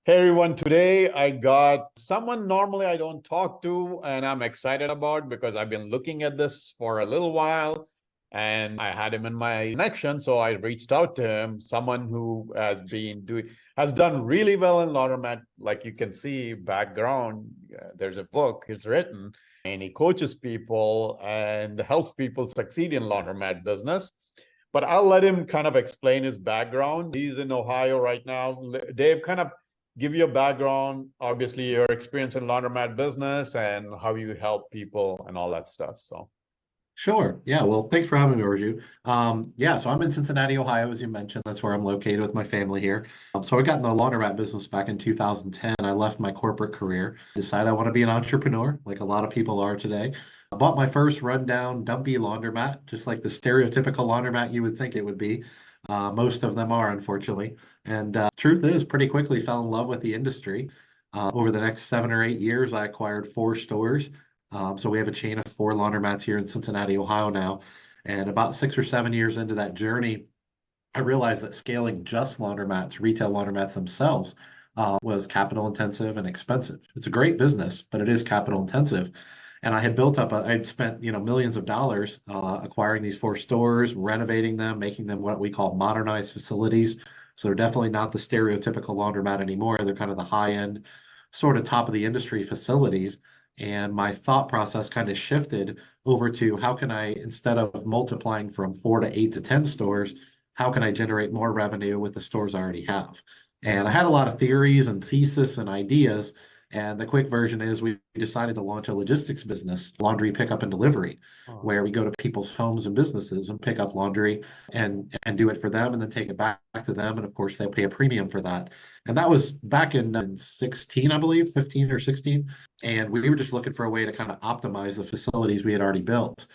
Hey everyone, today I got someone normally I don't talk to, and I'm excited about because I've been looking at this for a little while and I had him in my connection. So I reached out to him, someone who has done really well in Laundromat. Like you can see, background, there's a book he's written, and he coaches people and helps people succeed in Laundromat business. But I'll let him kind of explain his background. He's in Ohio right now. Dave, kind of give you a background, obviously your experience in laundromat business and how you help people and all that stuff. So Sure. Yeah. Well, thanks for having me, Arju. So I'm in Cincinnati, Ohio, as you mentioned. That's where I'm located with my family here. So I got in the laundromat business back in 2010. I left my corporate career, decided I want to be an entrepreneur, like a lot of people are today. I bought my first rundown, dumpy laundromat, just like the stereotypical laundromat you would think it would be. Most of them are, unfortunately. And truth is, pretty quickly fell in love with the industry. Over the next 7 or 8 years, I acquired 4 stores. So we have a chain of 4 laundromats here in Cincinnati, Ohio now. And about 6 or 7 years into that journey, I realized that scaling just laundromats, retail laundromats themselves, was capital intensive and expensive. It's a great business, but it is capital intensive. And I'd spent, millions of dollars acquiring these 4 stores, renovating them, making them what we call modernized facilities. So they're definitely not the stereotypical laundromat anymore. They're kind of the high end, sort of top of the industry facilities. And my thought process kind of shifted over to how can I, instead of multiplying from 4 to 8 to 10 stores, how can I generate more revenue with the stores I already have? And I had a lot of theories and thesis and ideas. And the quick version is we decided to launch a logistics business, laundry pickup and delivery, oh, where we go to people's homes and businesses and pick up laundry and do it for them and then take it back to them. And of course, they'll pay a premium for that. And that was back in 16, I believe, 15 or 16. And we were just looking for a way to kind of optimize the facilities we had already built.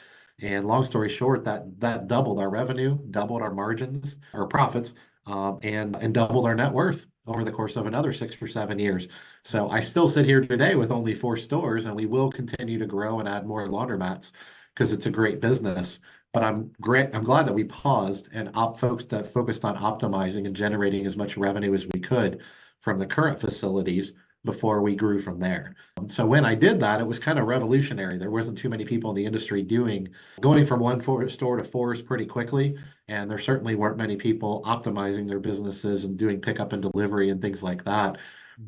And long story short, that doubled our revenue, doubled our margins, our profits, and doubled our net worth over the course of another 6 or 7 years. So I still sit here today with only 4 stores, and we will continue to grow and add more laundromats because it's a great business. But I'm glad that we paused and focused on optimizing and generating as much revenue as we could from the current facilities before we grew from there. So when I did that, it was kind of revolutionary. There wasn't too many people in the industry going from one store to fours pretty quickly. And there certainly weren't many people optimizing their businesses and doing pickup and delivery and things like that.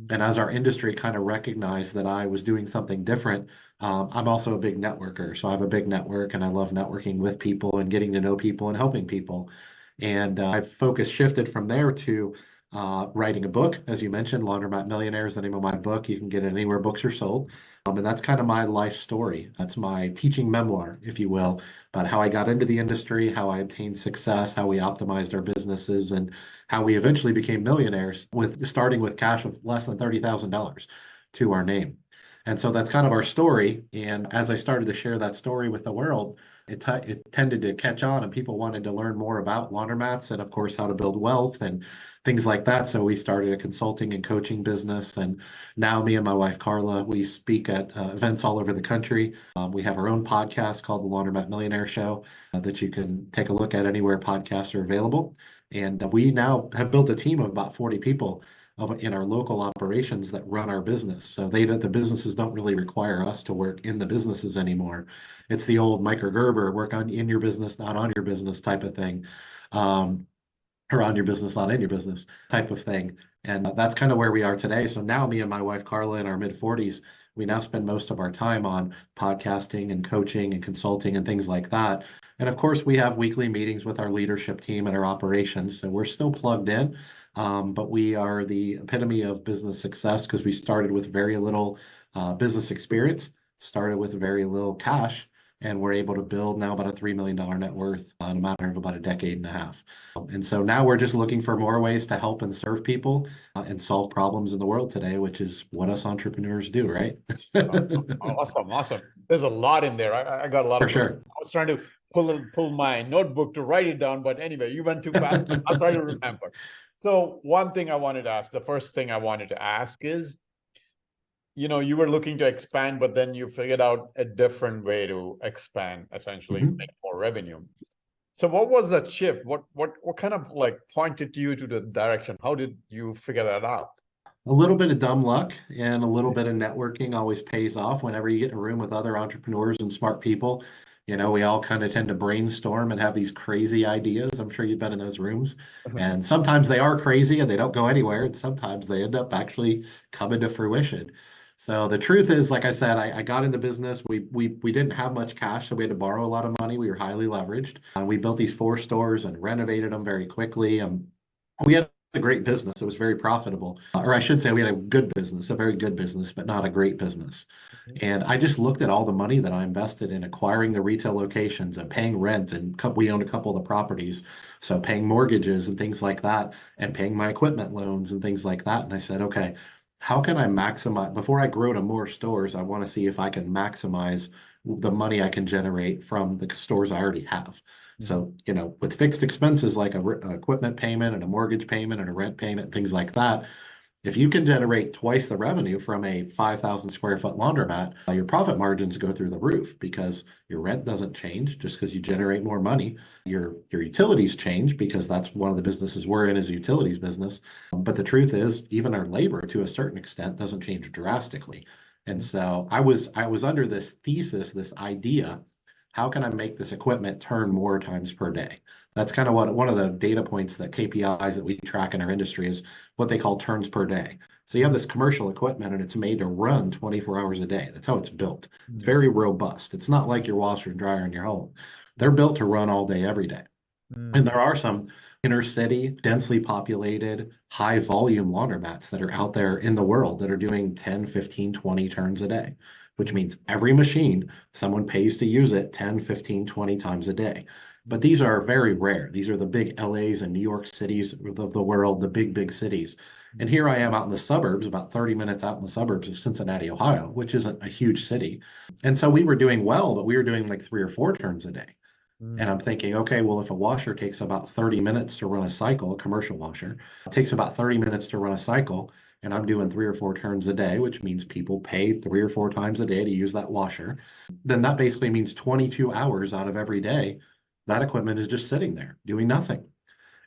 And as our industry kind of recognized that I was doing something different, I'm also a big networker. So I have a big network and I love networking with people and getting to know people and helping people. And I've focus shifted from there to writing a book. As you mentioned, Laundromat Millionaire is the name of my book. You can get it anywhere books are sold. And that's kind of my life story. That's my teaching memoir, if you will, about how I got into the industry, how I obtained success, how we optimized our businesses, and how we eventually became millionaires with starting with cash of less than $30,000 to our name. And so that's kind of our story. And as I started to share that story with the world, it tended to catch on, and people wanted to learn more about laundromats and, of course, how to build wealth and things like that. So we started a consulting and coaching business. And now me and my wife, Carla, we speak at events all over the country. We have our own podcast called the Laundromat Millionaire Show that you can take a look at anywhere podcasts are available. And we now have built a team of about 40 people in our local operations that run our business. So the businesses don't really require us to work in the businesses anymore. It's the old Mike Gerber, work in your business, not on your business type of thing. Or on your business, not in your business type of thing. And that's kind of where we are today. So now me and my wife, Carla, in our mid 40s, we now spend most of our time on podcasting and coaching and consulting and things like that. And of course, we have weekly meetings with our leadership team and our operations. So we're still plugged in, but we are the epitome of business success because we started with very little business experience, started with very little cash, and we're able to build now about a $3 million net worth in a matter of about a decade and a half. And so now we're just looking for more ways to help and serve people and solve problems in the world today, which is what us entrepreneurs do, right? awesome, awesome. There's a lot in there. I got a lot For of notes. sure. I was trying to pull my notebook to write it down, but anyway, you went too fast. I'll try to remember. So one thing I wanted to ask, the first thing I wanted to ask is, you were looking to expand, but then you figured out a different way to expand, essentially make more revenue. So what was that shift? What kind of like pointed you to the direction? How did you figure that out? A little bit of dumb luck and a little bit of networking always pays off whenever you get in a room with other entrepreneurs and smart people. We all kind of tend to brainstorm and have these crazy ideas. I'm sure you've been in those rooms. And sometimes they are crazy and they don't go anywhere. And sometimes they end up actually coming to fruition. So the truth is, like I said, I got into business. We didn't have much cash, so we had to borrow a lot of money. We were highly leveraged. We built these 4 stores and renovated them very quickly. We had a great business. It was very profitable. Or I should say we had a good business, a very good business, but not a great business. And I just looked at all the money that I invested in acquiring the retail locations and paying rent, and we owned a couple of the properties. So paying mortgages and things like that, and paying my equipment loans and things like that. And I said, okay, how can I maximize, before I grow to more stores, I want to see if I can maximize the money I can generate from the stores I already have. So, with fixed expenses like a equipment payment and a mortgage payment and a rent payment, things like that, if you can generate twice the revenue from a 5,000 square foot laundromat, your profit margins go through the roof because your rent doesn't change just because you generate more money. Your utilities change because that's one of the businesses we're in, is a utilities business. But the truth is, even our labor to a certain extent doesn't change drastically. And so I was under this thesis, this idea, how can I make this equipment turn more times per day? That's kind of one of the data points, that KPIs that we track in our industry, is what they call turns per day. So you have this commercial equipment and it's made to run 24 hours a day. That's how it's built. It's very robust. It's not like your washer and dryer in your home. They're built to run all day, every day. And there are some inner city, densely populated, high volume laundromats that are out there in the world that are doing 10, 15, 20 turns a day, which means every machine, someone pays to use it 10, 15, 20 times a day. But these are very rare. These are the big LAs and New York cities of the world, the big cities. And here I am out in the suburbs, about 30 minutes out in the suburbs of Cincinnati, Ohio, which isn't a huge city. And so we were doing well, but we were doing like 3 or 4 turns a day. And I'm thinking, okay, well, if a washer takes about 30 minutes to run a cycle, a commercial washer, it takes about 30 minutes to run a cycle, and I'm doing 3 or 4 turns a day, which means people pay 3 or 4 times a day to use that washer, then that basically means 22 hours out of every day, that equipment is just sitting there doing nothing.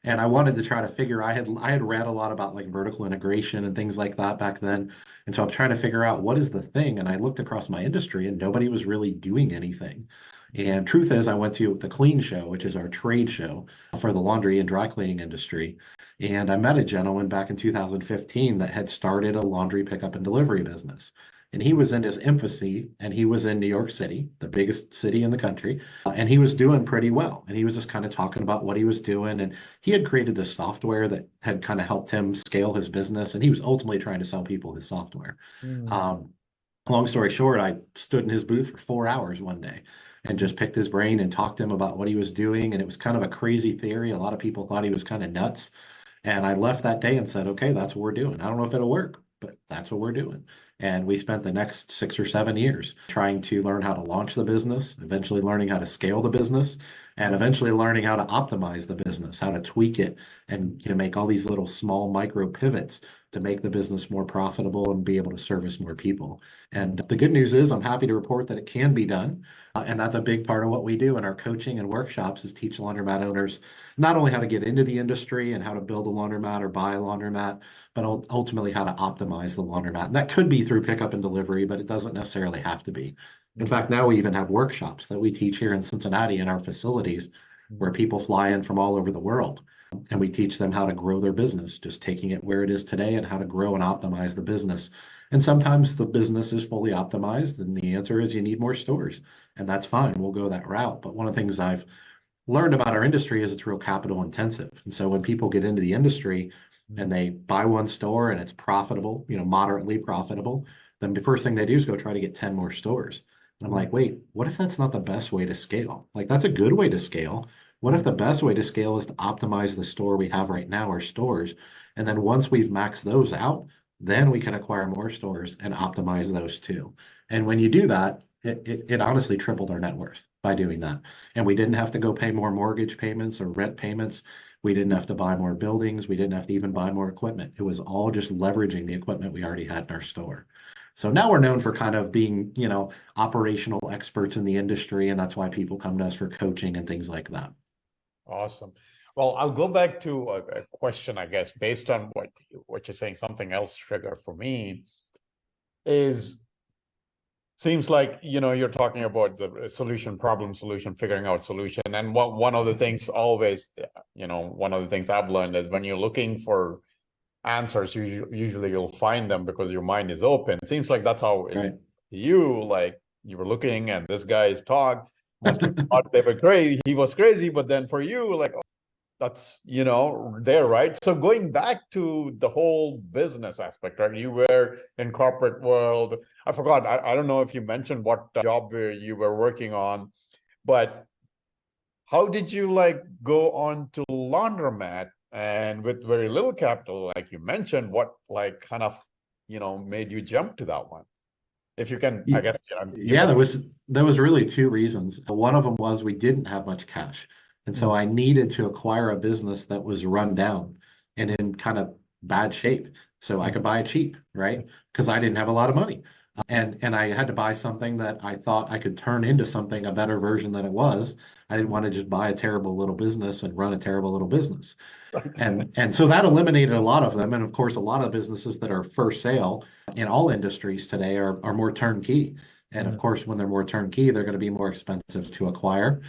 And I wanted to try to figure, I had read a lot about like vertical integration and things like that back then. And so I'm trying to figure out what is the thing. And I looked across my industry and nobody was really doing anything. And truth is, I went to the Clean Show, which is our trade show for the laundry and dry cleaning industry. And I met a gentleman back in 2015 that had started a laundry pickup and delivery business. And he was in his infancy, and he was in New York City, the biggest city in the country, and he was doing pretty well. And he was just kind of talking about what he was doing. And he had created this software that had kind of helped him scale his business. And he was ultimately trying to sell people his software. Long story short, I stood in his booth for 4 hours one day and just picked his brain and talked to him about what he was doing. And it was kind of a crazy theory. A lot of people thought he was kind of nuts. And I left that day and said, okay, that's what we're doing. I don't know if it'll work, but that's what we're doing. And we spent the next 6 or 7 years trying to learn how to launch the business, eventually learning how to scale the business, and eventually learning how to optimize the business, how to tweak it, and make all these little small micro pivots to make the business more profitable and be able to service more people. And the good news is I'm happy to report that it can be done. And that's a big part of what we do in our coaching and workshops, is teach laundromat owners not only how to get into the industry and how to build a laundromat or buy a laundromat, but ultimately how to optimize the laundromat. And that could be through pickup and delivery, but it doesn't necessarily have to be. In fact, now we even have workshops that we teach here in Cincinnati in our facilities where people fly in from all over the world. And we teach them how to grow their business, just taking it where it is today and how to grow and optimize the business. And sometimes the business is fully optimized, and the answer is you need more stores. And that's fine. We'll go that route. But one of the things I've learned about our industry is it's real capital intensive. And so when people get into the industry and they buy one store and it's profitable, moderately profitable, then the first thing they do is go try to get 10 more stores. And I'm like, wait, what if that's not the best way to scale? Like, that's a good way to scale. What if the best way to scale is to optimize the store we have right now, our stores? And then once we've maxed those out, then we can acquire more stores and optimize those too. And when you do that, it honestly tripled our net worth by doing that. And we didn't have to go pay more mortgage payments or rent payments. We didn't have to buy more buildings. We didn't have to even buy more equipment. It was all just leveraging the equipment we already had in our store. So now we're known for kind of being, operational experts in the industry. And that's why people come to us for coaching and things like that. Awesome. Well, I'll go back to a question, I guess, based on what you're saying. Something else trigger for me is seems like, you're talking about the solution, problem solution, figuring out solution. And one of the things always, one of the things I've learned is when you're looking for answers, usually you'll find them because your mind is open. It seems like that's how Right. you, like, you were looking and this guy talked. Most people thought they were crazy. He was crazy, but then for you, like, that's there, right? So going back to the whole business aspect, right? You were in corporate world. I forgot, I don't know if you mentioned what job you were working on, but how did you like go on to Laundromat, and with very little capital, like you mentioned, what like kind of made you jump to that one? If you can, I guess, give Yeah, us. there was really two reasons. One of them was we didn't have much cash. And so I needed to acquire a business that was run down and in kind of bad shape so I could buy it cheap, right? Because I didn't have a lot of money. And I had to buy something that I thought I could turn into something, a better version than it was. I didn't want to just buy a terrible little business and run a terrible little business. And so that eliminated a lot of them. And of course, a lot of businesses that are for sale in all industries today are more turnkey. And of course, when they're more turnkey, they're going to be more expensive to acquire.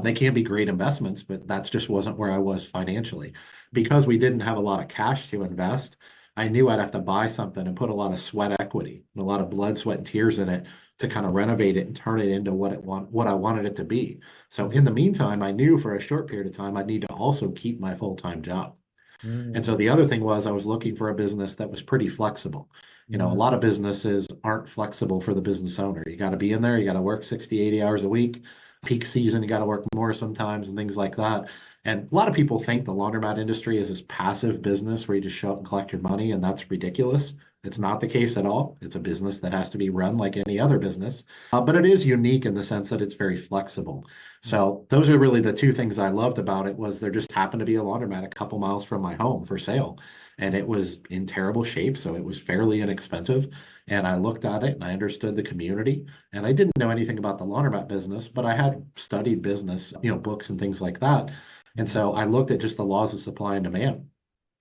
They can be great investments, but that just wasn't where I was financially. Because we didn't have a lot of cash to invest, I knew I'd have to buy something and put a lot of sweat equity and a lot of blood, sweat, and tears in it to kind of renovate it and turn it into what I wanted it to be. So in the meantime, I knew for a short period of time, I'd need to also keep my full-time job. And so the other thing was I was looking for a business that was pretty flexible. A lot of businesses aren't flexible for the business owner. You got to be in there, you got to work 60, 80 hours a week. Peak season, you got to work more sometimes and things like that. And a lot of people think the laundromat industry is this passive business where you just show up and collect your money, and that's ridiculous. It's not the case at all. It's a business that has to be run like any other business, but it is unique in the sense that it's very flexible. So those are really the two things I loved about it. Was there just happened to be a laundromat a couple miles from my home for sale, and it was in terrible shape, so it was fairly inexpensive. And I looked at it and I understood the community, and I didn't know anything about the laundromat business, but I had studied business, books and things like that. And so I looked at just the laws of supply and demand.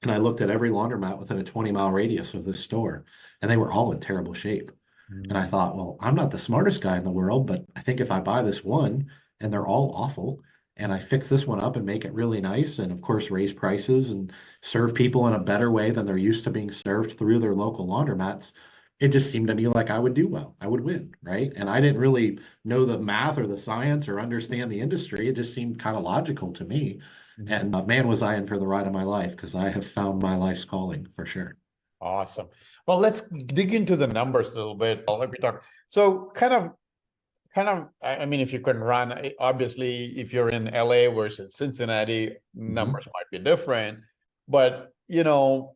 And I looked at every laundromat within a 20-mile radius of this store, and they were all in terrible shape. And I thought, well, I'm not the smartest guy in the world, but I think if I buy this one and they're all awful, and I fix this one up and make it really nice, and of course, raise prices and serve people in a better way than they're used to being served through their local laundromats, it just seemed to me like I would do well. I would win, right? And I didn't really know the math or the science or understand the industry. It just seemed kind of logical to me. And man, was I in for the ride of my life, because I have found my life's calling for sure. Awesome. Well, let's dig into the numbers a little bit. Let me talk. So I mean, if you can run, obviously, if you're in LA versus Cincinnati, numbers might be different. But,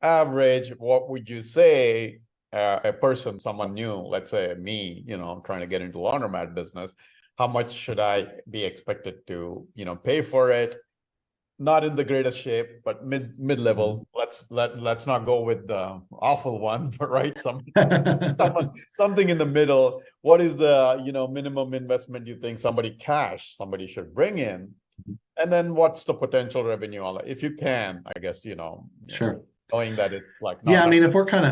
average, what would you say a person, someone new, let's say me, trying to get into laundromat business, how much should I be expected to, pay for it? Not in the greatest shape, but mid-level. Let's not go with the awful one, right? Something in the middle. What is the minimum investment you think somebody should bring in? And then what's the potential revenue on it? If you can, I guess, Sure. knowing that it's like Yeah, not. I mean, if we're kind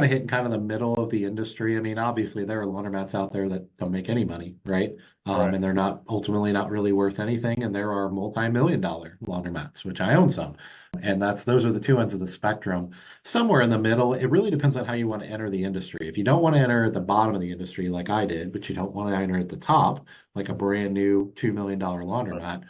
of hitting kind of the middle of the industry, I mean, obviously there are laundromats out there that don't make any money, right? Right. And they're not ultimately not really worth anything. And there are multi-million-dollar laundromats, which I own some. And those are the two ends of the spectrum. Somewhere in the middle, it really depends on how you want to enter the industry. If you don't want to enter at the bottom of the industry like I did, but you don't want to enter at the top, like a brand new $2 million laundromat,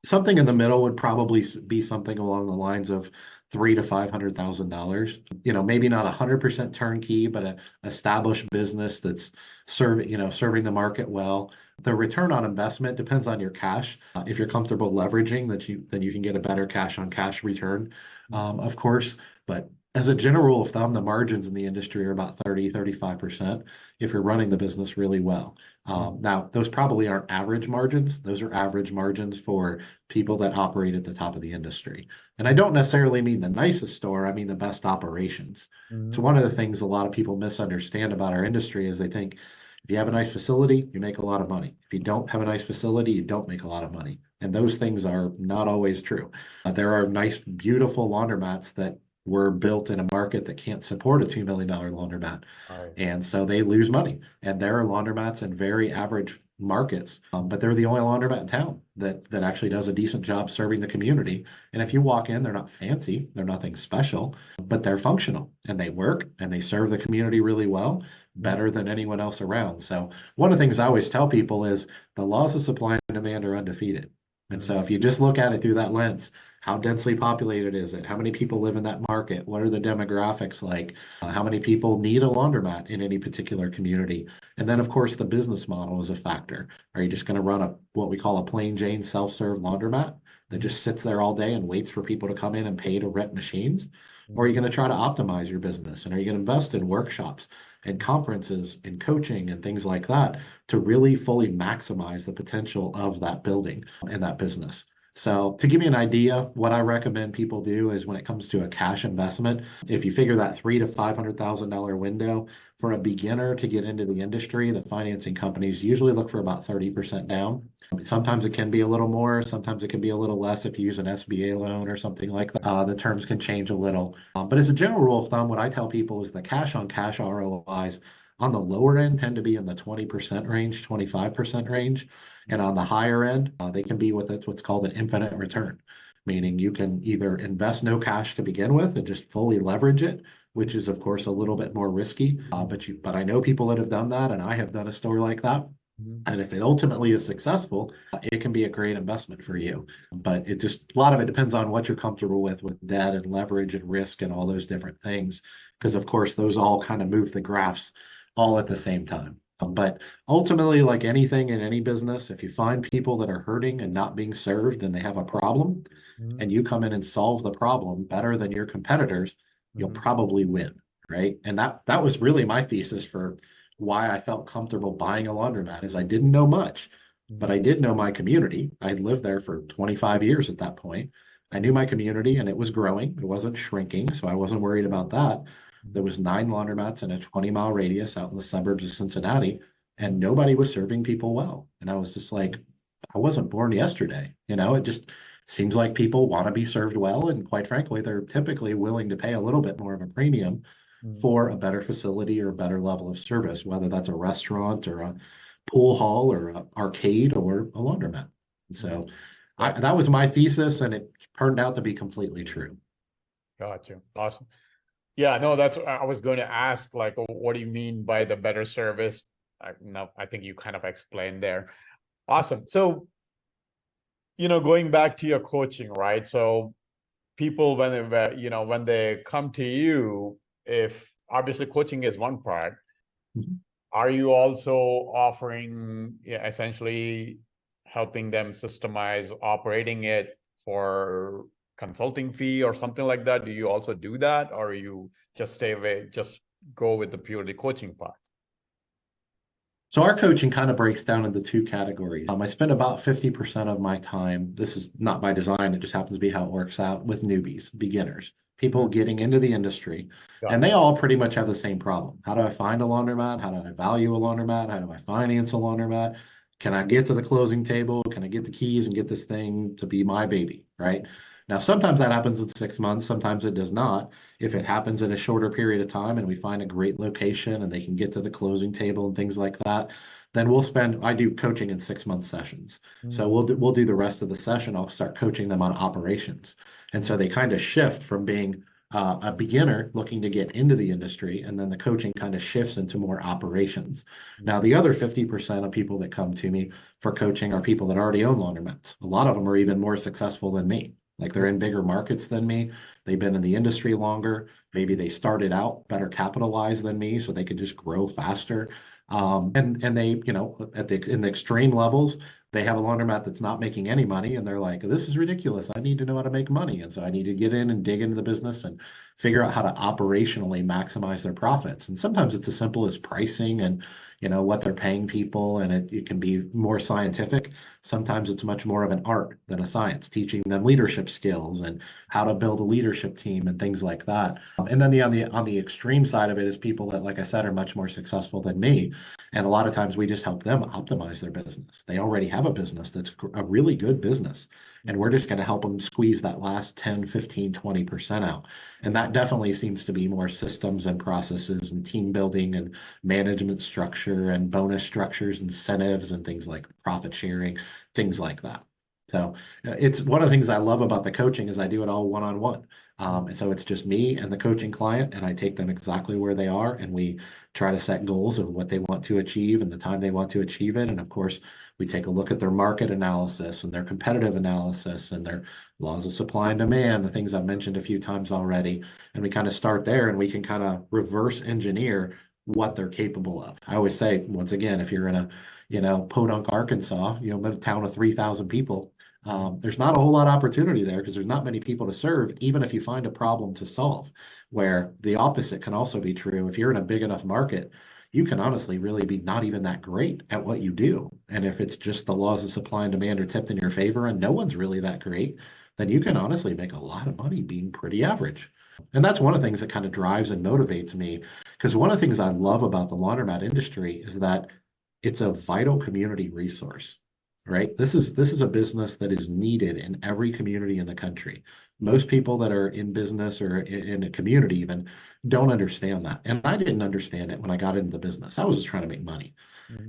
something in the middle would probably be something along the lines of $300,000 to $500,000. Maybe not 100% turnkey, but a established business that's serving the market well. The return on investment depends on your cash. If you're comfortable leveraging then you can get a better cash on cash return, of course. But as a general rule of thumb, the margins in the industry are about 30-35% if you're running the business really well. Now, those probably aren't average margins. Those are average margins for people that operate at the top of the industry. And I don't necessarily mean the nicest store, I mean the best operations. So one of the things a lot of people misunderstand about our industry is they think, If you have a nice facility, you make a lot of money. If you don't have a nice facility, you don't make a lot of money. And those things are not always true. There are nice, beautiful laundromats that were built in a market that can't support a $2 million laundromat. Right. And so they lose money. And there are laundromats in very average markets, but they're the only laundromat in town that actually does a decent job serving the community. And if you walk in, they're not fancy, they're nothing special, but they're functional and they work and they serve the community really well, better than anyone else around. So one of the things I always tell people is the laws of supply and demand are undefeated. And so if you just look at it through that lens, how densely populated is it? How many people live in that market? What are the demographics like? How many people need a laundromat in any particular community? And then, of course, the business model is a factor. Are you just going to run what we call a plain Jane self-serve laundromat that just sits there all day and waits for people to come in and pay to rent machines? Or are you going to try to optimize your business? And are you going to invest in workshops and conferences and coaching and things like that to really fully maximize the potential of that building and that business? So to give you an idea, what I recommend people do is when it comes to a cash investment, if you figure that $300,000 to $500,000 window for a beginner to get into the industry, the financing companies usually look for about 30% down. Sometimes it can be a little more, sometimes it can be a little less if you use an SBA loan or something like that. The terms can change a little. But as a general rule of thumb, what I tell people is the cash on cash ROIs on the lower end tend to be in the 20% range, 25% range. And on the higher end, they can be with what's called an infinite return, meaning you can either invest no cash to begin with and just fully leverage it, which is, of course, a little bit more risky. But I know people that have done that, and I have done a store like that. And if it ultimately is successful, it can be a great investment for you. But a lot of it depends on what you're comfortable with debt and leverage and risk and all those different things. Because, of course, those all kind of move the graphs all at the same time. But ultimately, like anything in any business, if you find people that are hurting and not being served and they have a problem, and you come in and solve the problem better than your competitors, you'll probably win, right? And that was really my thesis for why I felt comfortable buying a laundromat is I didn't know much, but I did know my community. I had lived there for 25 years at that point. I knew my community and it was growing. It wasn't shrinking, so I wasn't worried about that. There was 9 laundromats in a 20-mile radius out in the suburbs of Cincinnati, and nobody was serving people well. And I was just like, I wasn't born yesterday. It just seems like people want to be served well. And quite frankly, they're typically willing to pay a little bit more of a premium for a better facility or a better level of service, whether that's a restaurant or a pool hall or an arcade or a laundromat. And so that was my thesis, and it turned out to be completely true. Gotcha. Awesome. Yeah, no, that's I was going to ask, like, what do you mean by the better service? I think you kind of explained there. Awesome. So, going back to your coaching, right? So people, when they come to you, if obviously coaching is one part, are you also offering essentially helping them systemize operating it for consulting fee or something like that? Do you also do that, or you just stay away, just go with the purely coaching part? So our coaching kind of breaks down into 2 categories. I spend about 50% of my time, this is not by design, it just happens to be how it works out, with newbies, beginners, people getting into the industry. And they all pretty much have the same problem. How do I find a laundromat? How do I value a laundromat? How do I finance a laundromat? Can I get to the closing table? Can I get the keys and get this thing to be my baby, right? Now, sometimes that happens in 6 months, sometimes it does not. If it happens in a shorter period of time and we find a great location and they can get to the closing table and things like that, then I do coaching in 6-month sessions. So we'll do the rest of the session. I'll start coaching them on operations. And so they kind of shift from being a beginner looking to get into the industry, and then the coaching kind of shifts into more operations. Now, the other 50% of people that come to me for coaching are people that already own laundromats. A lot of them are even more successful than me. Like, they're in bigger markets than me. They've been in the industry longer. Maybe they started out better capitalized than me, so they could just grow faster. And they, in the extreme levels, they have a laundromat that's not making any money, and they're like, this is ridiculous. I need to know how to make money. And so I need to get in and dig into the business and figure out how to operationally maximize their profits. And sometimes it's as simple as pricing and what they're paying people, and it can be more scientific. Sometimes it's much more of an art than a science, teaching them leadership skills and how to build a leadership team and things like that. And then on the extreme side of it is people that, like I said, are much more successful than me. And a lot of times we just help them optimize their business. They already have a business that's a really good business. And we're just going to help them squeeze that last 10, 15, 20% out. And that definitely seems to be more systems and processes and team building and management structure and bonus structures, incentives, and things like profit sharing, things like that. So it's one of the things I love about the coaching is I do it all one-on-one. And so it's just me and the coaching client, and I take them exactly where they are, and we try to set goals of what they want to achieve and the time they want to achieve it. And of course, we take a look at their market analysis and their competitive analysis and their laws of supply and demand, the things I've mentioned a few times already. And we kind of start there, and we can kind of reverse engineer what they're capable of. I always say, once again, if you're in a, Podunk, Arkansas, a town of 3,000 people, there's not a whole lot of opportunity there because there's not many people to serve, even if you find a problem to solve. Where the opposite can also be true. If you're in a big enough market, you can honestly really be not even that great at what you do. And if it's just the laws of supply and demand are tipped in your favor and no one's really that great, then you can honestly make a lot of money being pretty average. And that's one of the things that kind of drives and motivates me. Because one of the things I love about the laundromat industry is that it's a vital community resource, right? This is a business that is needed in every community in the country. Most people that are in business or in a community even don't understand that. And I didn't understand it when I got into the business. I was just trying to make money.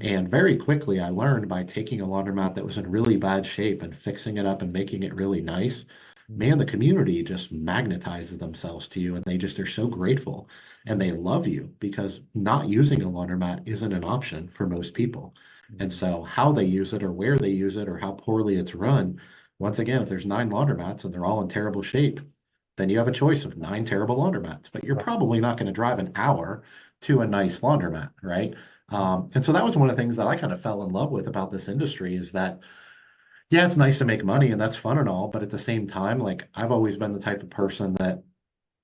And very quickly, I learned by taking a laundromat that was in really bad shape and fixing it up and making it really nice. Man, the community just magnetizes themselves to you, and they just are so grateful and they love you because not using a laundromat isn't an option for most people. And so, how they use it or where they use it or how poorly it's run, once again, if there's 9 laundromats and they're all in terrible shape, then you have a choice of 9 terrible laundromats, but you're probably not going to drive an hour to a nice laundromat, right? And so that was one of the things that I kind of fell in love with about this industry is that, yeah, it's nice to make money and that's fun and all, but at the same time, like I've always been the type of person that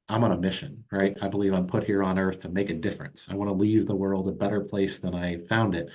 I'm on a mission, right? I believe I'm put here on earth to make a difference. I want to leave the world a better place than I found it.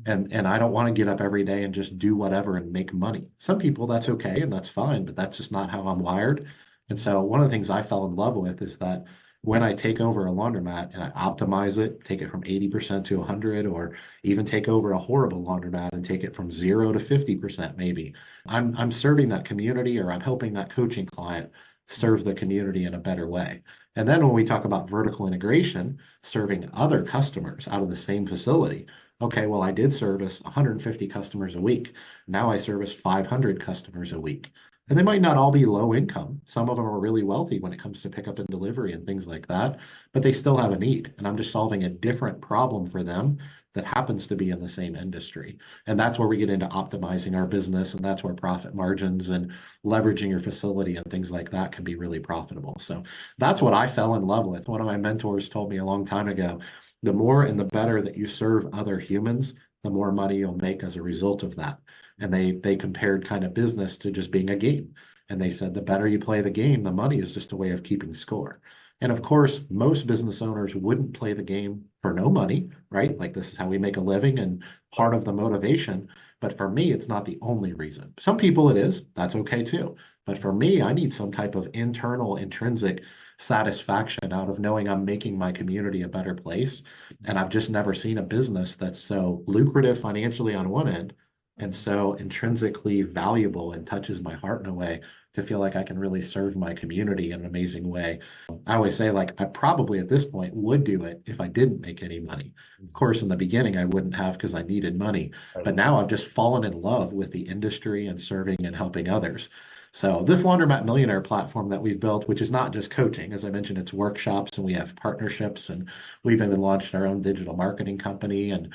And I don't want to get up every day and just do whatever and make money. Some people, that's okay and that's fine, but that's just not how I'm wired. And so one of the things I fell in love with is that when I take over a laundromat and I optimize it, take it from 80% to 100, or even take over a horrible laundromat and take it from 0 to 50% maybe, I'm serving that community, or I'm helping that coaching client serve the community in a better way. And then when we talk about vertical integration, serving other customers out of the same facility, okay, well, I did service 150 customers a week. Now I service 500 customers a week. And they might not all be low income. Some of them are really wealthy when it comes to pickup and delivery and things like that, but they still have a need. And I'm just solving a different problem for them that happens to be in the same industry. And that's where we get into optimizing our business. And that's where profit margins and leveraging your facility and things like that can be really profitable. So that's what I fell in love with. One of my mentors told me a long time ago, the more and the better that you serve other humans, the more money you'll make as a result of that. And they compared kind of business to just being a game. And they said the better you play the game, the money is just a way of keeping score. And of course, most business owners wouldn't play the game for no money, right? Like this is how we make a living and part of the motivation. But for me, it's not the only reason. Some people it is, that's okay too. But for me, I need some type of internal, intrinsic satisfaction out of knowing I'm making my community a better place. And I've just never seen a business that's so lucrative financially on one end and so intrinsically valuable and touches my heart in a way to feel like I can really serve my community in an amazing way. I always say, like, I probably at this point would do it if I didn't make any money. Of course, in the beginning, I wouldn't have because I needed money. But now I've just fallen in love with the industry and serving and helping others. So this Laundromat Millionaire platform that we've built, which is not just coaching, as I mentioned, it's workshops and we have partnerships, and we've even launched our own digital marketing company and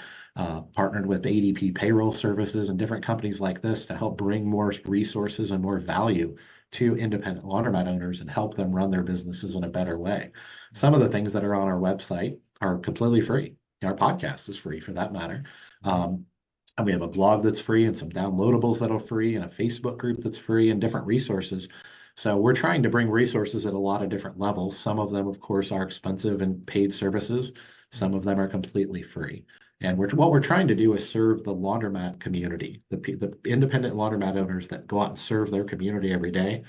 partnered with ADP payroll services and different companies like this to help bring more resources and more value to independent laundromat owners and help them run their businesses in a better way. Some of the things that are on our website are completely free. Our podcast is free for that matter. And we have a blog that's free and some downloadables that are free and a Facebook group that's free and different resources. So we're trying to bring resources at a lot of different levels. Some of them, of course, are expensive and paid services. Some of them are completely free. And what we're trying to do is serve the laundromat community, the independent laundromat owners that go out and serve their community every day.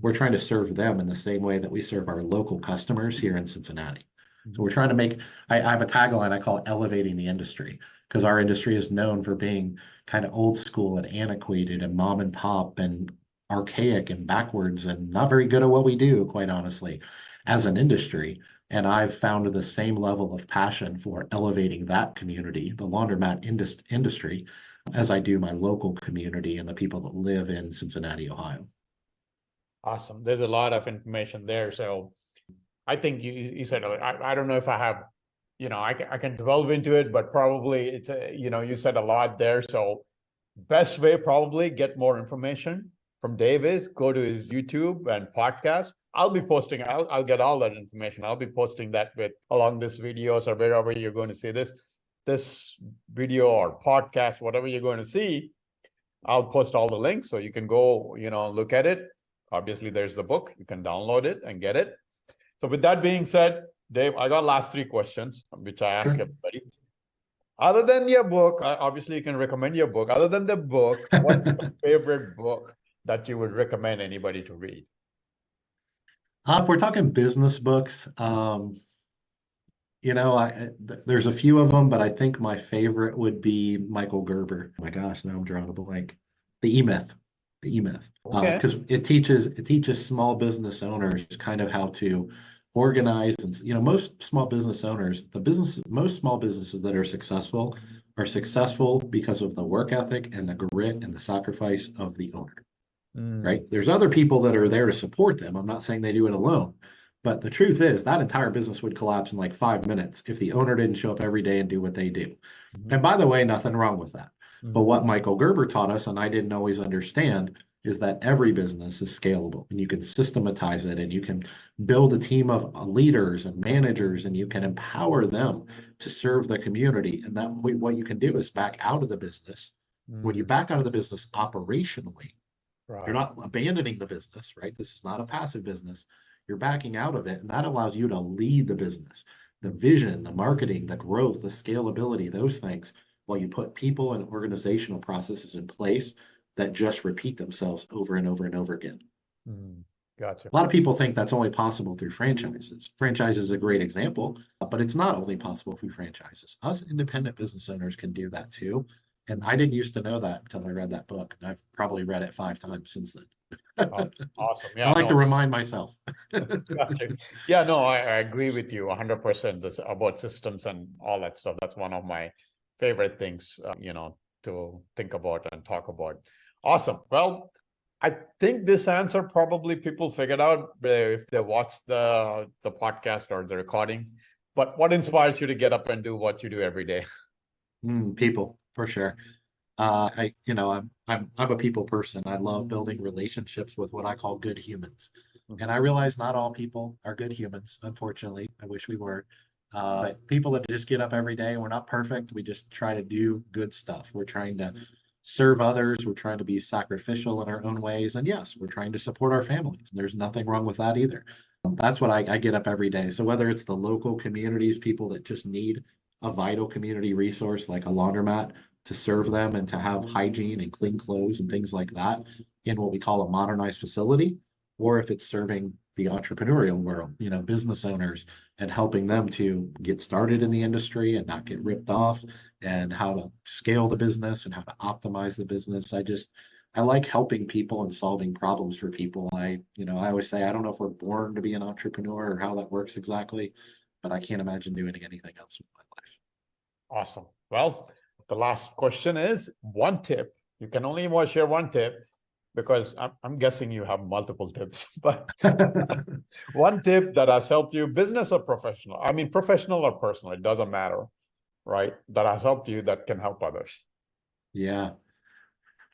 We're trying to serve them in the same way that we serve our local customers here in Cincinnati. So we're trying to make, I have a tagline I call it elevating the industry, because our industry is known for being kind of old school and antiquated and mom and pop and archaic and backwards and not very good at what we do, quite honestly, as an industry. And I've found the same level of passion for elevating that community, the laundromat industry, as I do my local community and the people that live in Cincinnati, Ohio. Awesome. There's a lot of information there. So I think you said, I don't know if I have, I can delve into it, but probably it's, you said a lot there. So best way, probably get more information from Dave is go to his YouTube and podcast. I'll be posting, I'll get all that information. I'll be posting that along this videos or wherever you're going to see this video or podcast, whatever you're going to see. I'll post all the links so you can go, look at it. Obviously, there's the book. You can download it and get it. So with that being said, Dave, I got last 3 questions, which I ask everybody. Other than your book, obviously you can recommend your book. Other than the book, what's your favorite book that you would recommend anybody to read? If we're talking business books, there's a few of them, but I think my favorite would be Michael Gerber. Oh my gosh, now I'm drawing a blank. The E-Myth. Okay. Because it teaches small business owners kind of how to organize, and most small business owners, most small businesses that are successful because of the work ethic and the grit and the sacrifice of the owner. Right? There's other people that are there to support them. I'm not saying they do it alone, but the truth is that entire business would collapse in like 5 minutes if the owner didn't show up every day and do what they do. And by the way, nothing wrong with that. But what Michael Gerber taught us, and I didn't always understand, is that every business is scalable and you can systematize it and you can build a team of leaders and managers and you can empower them to serve the community. And that what you can do is back out of the business. When you back out of the business operationally, you're not abandoning the business, right? This is not a passive business. You're backing out of it, and that allows you to lead the business, the vision, the marketing, the growth, the scalability, those things, while you put people and organizational processes in place that just repeat themselves over and over and over again. Gotcha. A lot of people think that's only possible through franchises. Franchise is a great example, but it's not only possible through franchises. Us independent business owners can do that too. And I didn't used to know that until I read that book. And I've probably read it 5 times since then. Awesome. Yeah, I like to remind myself. Gotcha. Yeah, no, I agree with you 100% this about systems and all that stuff. That's one of my favorite things, to think about and talk about. Awesome. Well, I think this answer probably people figured out if they watch the podcast or the recording. But what inspires you to get up and do what you do every day? People, for sure. I'm a people person. I love building relationships with what I call good humans. And I realize not all people are good humans, unfortunately. I wish we were. But people that just get up every day, we're not perfect. We just try to do good stuff. We're trying to serve others. We're trying to be sacrificial in our own ways. And yes, we're trying to support our families. And there's nothing wrong with that either. That's what I get up every day. So whether it's the local communities, people that just need a vital community resource like a laundromat to serve them and to have hygiene and clean clothes and things like that in what we call a modernized facility, or if it's serving the entrepreneurial world, business owners, and helping them to get started in the industry and not get ripped off, and how to scale the business and how to optimize the business. I like helping people and solving problems for people. I always say, I don't know if we're born to be an entrepreneur or how that works exactly, but I can't imagine doing anything else with my life. Awesome. Well, the last question is one tip. You can only share one tip, because I'm guessing you have multiple tips, but one tip that has helped you, business or professional? I mean, professional or personal, it doesn't matter, right? That has helped you, that can help others. Yeah.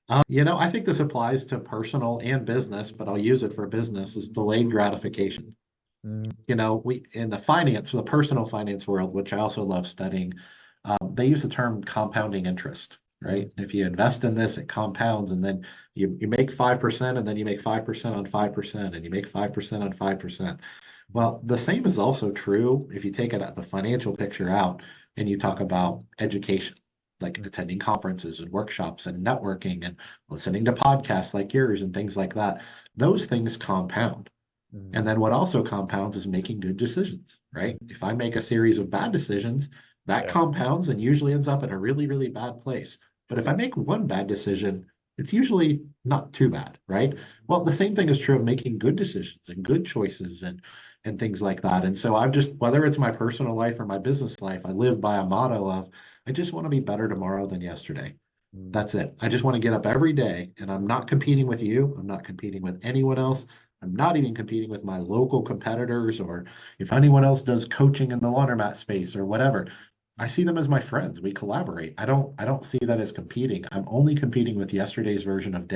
I think this applies to personal and business, but I'll use it for business, is delayed gratification. We in the personal finance world, which I also love studying, they use the term compounding interest. right? If you invest in this, it compounds, and then you make 5%, and then you make 5% on 5%, and you make 5% on 5%. Well, the same is also true if you take it at the financial picture out and you talk about education, like attending conferences and workshops and networking and listening to podcasts like yours and things like that. Those things compound. And then what also compounds is making good decisions, right? If I make a series of bad decisions, that Yeah. compounds and usually ends up in a really, really bad place. But if I make one bad decision, it's usually not too bad, right? Well, the same thing is true of making good decisions and good choices and things like that. And so I've just, whether it's my personal life or my business life, I live by a motto of I just want to be better tomorrow than yesterday. That's it. I just want to get up every day, and I'm not competing with you. I'm not competing with anyone else. I'm not even competing with my local competitors, or if anyone else does coaching in the laundromat space or whatever. I see them as my friends. We collaborate. I don't see that as competing. I'm only competing with yesterday's version of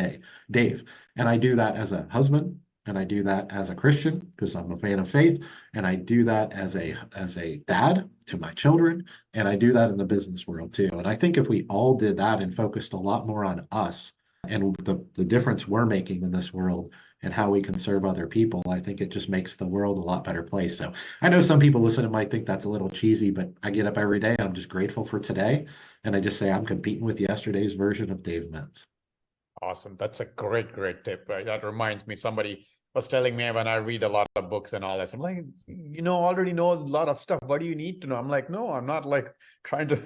Dave. And I do that as a husband, and I do that as a Christian because I'm a fan of faith, and I do that as a dad to my children, and I do that in the business world too. And I think if we all did that and focused a lot more on us and the difference we're making in this world and how we can serve other people, I think it just makes the world a lot better place. So I know some people listening might think that's a little cheesy, but I get up every day and I'm just grateful for today. And I just say I'm competing with yesterday's version of Dave Menz. Awesome. That's a great tip. That reminds me, somebody was telling me when I read a lot of books and all this, I'm like, already know a lot of stuff. What do you need to know? I'm like, no, I'm not like trying to,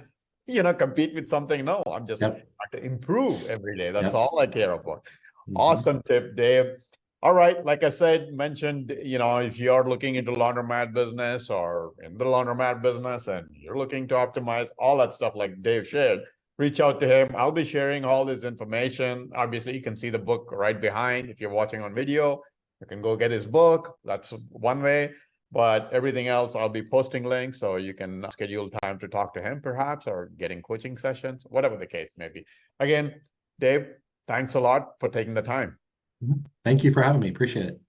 compete with something. No, I'm just Yep. trying to improve every day. That's Yep. all I care about. Mhm. Awesome tip, Dave. All right. Like I said, mentioned, if you're looking into laundromat business or in the laundromat business and you're looking to optimize all that stuff like Dave shared, reach out to him. I'll be sharing all this information. Obviously, you can see the book right behind. If you're watching on video, you can go get his book. That's one way. But everything else, I'll be posting links so you can schedule time to talk to him perhaps, or getting coaching sessions, whatever the case may be. Again, Dave, thanks a lot for taking the time. Thank you for having me. Appreciate it.